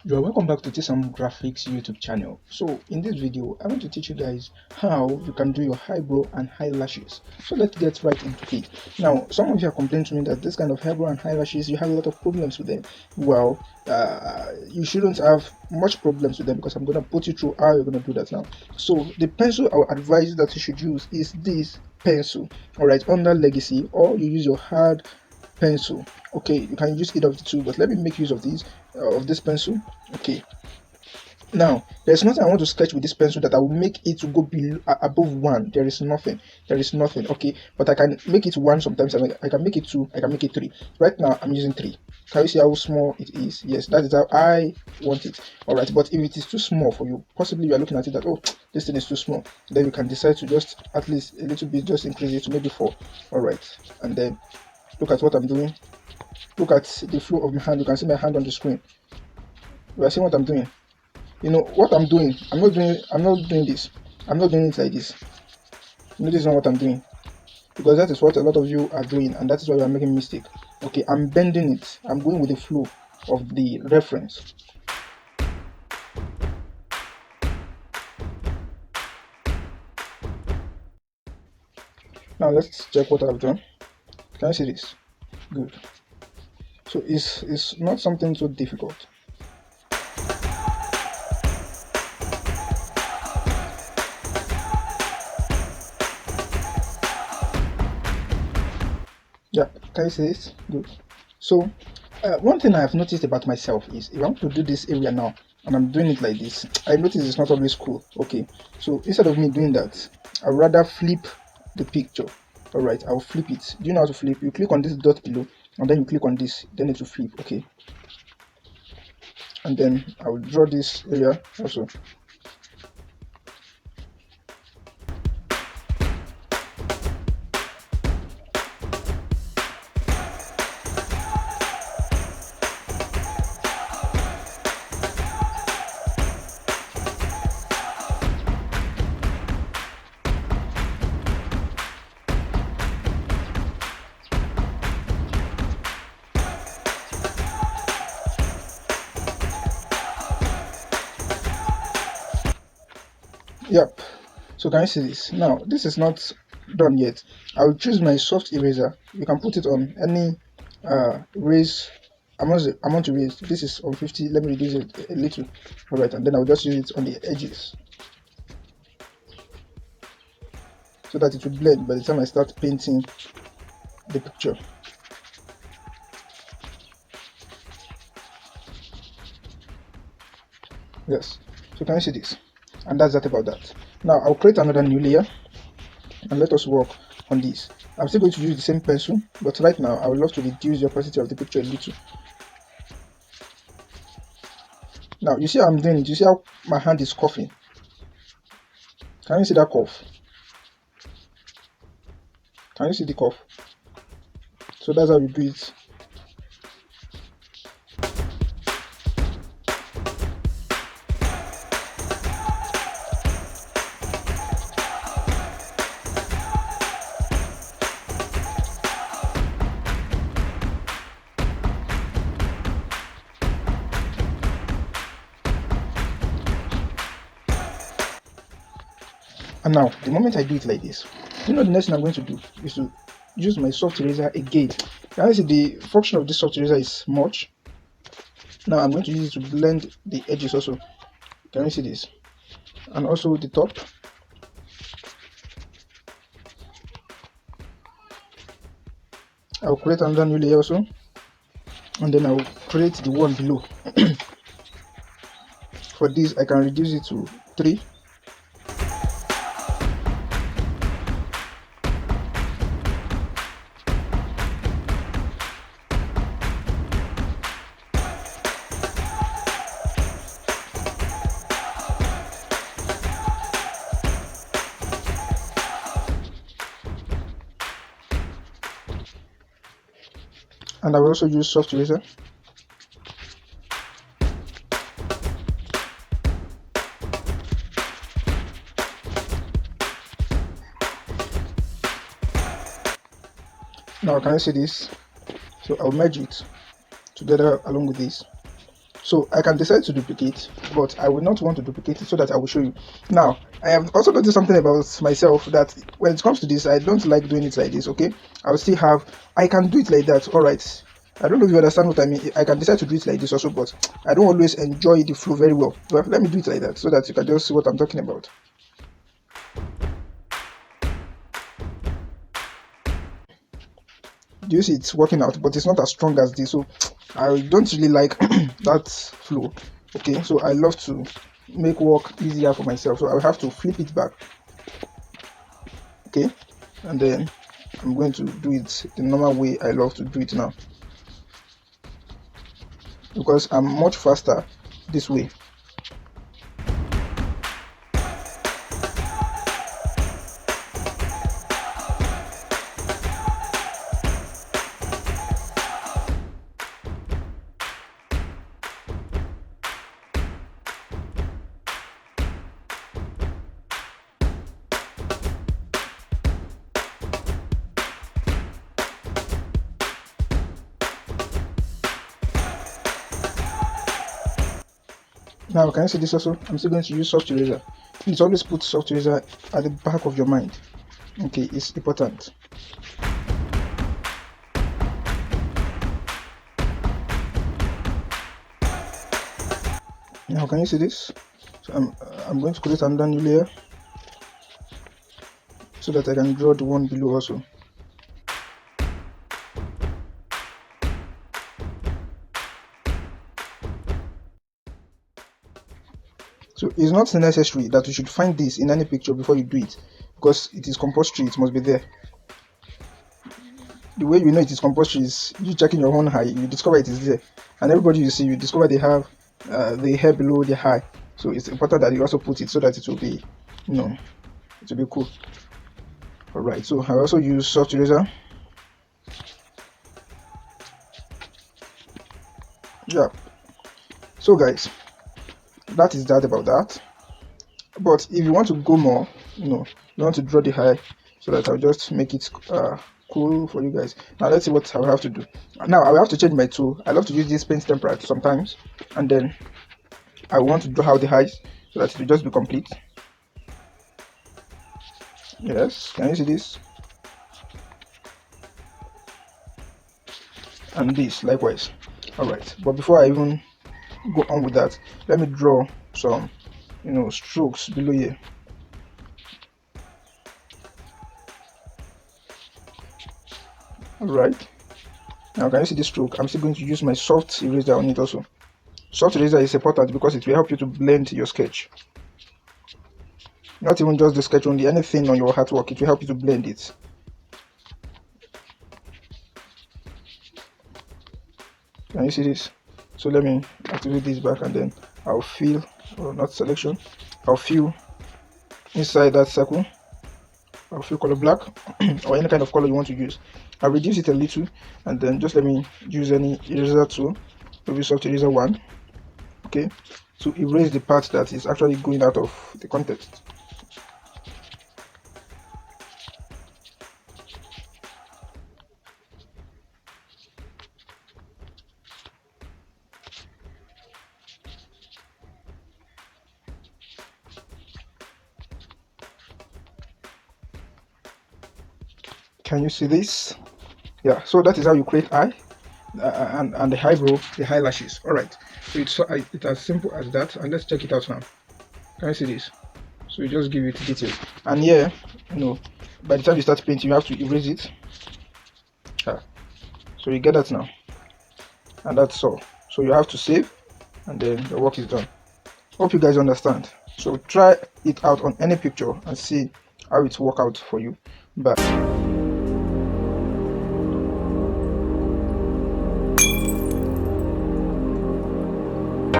You are welcome back to Tsam Graphics YouTube channel. So in this video, I want to teach you guys how you can do your eyebrow and eyelashes. So let's get right into it. Now, some of you have complained to me that this kind of eyebrow and eyelashes, you have a lot of problems with them. Well, you shouldn't have much problems with them because I'm going to put you through how you're going to do that now. So the pencil I would advise that you should use is this pencil, all right, under Legacy, or you use your hard pencil. Okay, you can use either of the two, but let me make use of this pencil. Okay, now there's nothing I want to sketch with this pencil that I will make it to go below above 1. There is nothing. Okay, but I can make it 1 sometimes. I can make it 2, I can make it 3. Right now I'm using 3. Can you see how small it is? Yes, that is how I want it. All right, but if it is too small for you, possibly you are looking at it that, oh, this thing is too small, then you can decide to just at least a little bit, just increase it to maybe 4. All right, and then look at what I'm doing. Look at the flow of my hand. You can see my hand on the screen. You are seeing what I'm doing. You know what I'm doing. I'm not doing this. I'm not doing it like this. You know, this is not what I'm doing, because that is what a lot of you are doing, and that is why you are making mistake. Okay, I'm bending it. I'm going with the flow of the reference. Now let's check what I've done. Can you see this? Good. So it's not something so difficult. Yeah, can you see this? Good. So one thing I have noticed about myself is if I want to do this area now and I'm doing it like this, I notice it's not always cool. Okay, so instead of me doing that, I'd rather flip the picture. All right, I'll flip it. Do you know how to flip? You click on this dot below and then you click on this, then it will flip. Okay, and then I'll draw this area also. Yep. So can you see this? Now this is not done yet. I will choose my soft eraser. You can put it on any erase amount to erase. This is on 50. Let me reduce it a little. All right, and then I'll just use it on the edges so that it will blend by the time I start painting the picture. Yes. So can you see this? And that's that about that. Now I'll create another new layer and let us work on this. I'm still going to use the same pencil, but right now I would love to reduce the opacity of the picture a little. Now you see how I'm doing it. You see how my hand is coughing. Can you see that cough? Can you see the cough? So that's how you do it. And now, the moment I do it like this, you know the next thing I'm going to do is to use my soft eraser again. Now you see the function of this soft eraser is much. Now I'm going to use it to blend the edges also. Can you see this? And also the top. I'll create another new layer also, and then I'll create the one below. For this, I can reduce it to 3. And I will also use soft eraser. Now can you see this? So I'll merge it together along with this. So I can decide to duplicate, but I will not want to duplicate it, so that I will show you. Now, I have also noticed something about myself, that when it comes to this, I don't like doing it like this. Okay, I can do it like that. All right, I don't know if you understand what I mean. I can decide to do it like this also, but I don't always enjoy the flow very well. But let me do it like that, so that you can just see what I'm talking about. Do you see it's working out? But it's not as strong as this, so I don't really like that flow. Okay, so I love to make work easier for myself, so I will have to flip it back. Okay, and then I'm going to do it the normal way I love to do it now, because I'm much faster this way. Now, can you see this also? I'm still going to use soft eraser. Please always put soft eraser at the back of your mind. Okay, it's important. Now, can you see this? So I'm going to create another new layer, so that I can draw the one below also. So it's not necessary that you should find this in any picture before you do it, because it is compulsory, it must be there. The way you know it is compulsory is you checking your own eye, you discover it is there, and everybody you see, you discover they have the hair below the eye. So it's important that you also put it, so that it will be, it will be cool. Alright, so I also use soft eraser. Yeah, so guys, that is that about that. But if you want to go more, you want to draw the eye, so that I'll just make it cool for you guys. Now let's see what I will have to do. Now I will have to change my tool. I love to use this paint template sometimes, and then I want to draw out the eyes, so that it will just be complete. Yes, can you see this? And this likewise. Alright, but before I even go on with that, let me draw some strokes below here. Alright, now can you see this stroke? I'm still going to use my soft eraser on it also. Soft eraser is important because it will help you to blend your sketch. Not even just the sketch only, anything on your artwork, it will help you to blend it. Can you see this? So let me activate this back, and then I'll fill, or not selection, I'll fill inside that circle. I'll fill color black or any kind of color you want to use. I'll reduce it a little, and then just let me use any eraser tool, maybe soft eraser 1, okay, to erase the part that is actually going out of the context. Can you see this? Yeah, so that is how you create eye and the eyebrow, the eyelashes. All right, so it's as simple as that, and let's check it out now. Can you see this? So you just give it detail, and here, by the time you start painting, you have to erase it. So you get that now, and that's all. So you have to save, and then the work is done. Hope you guys understand. So try it out on any picture and see how it work out for you. Bye.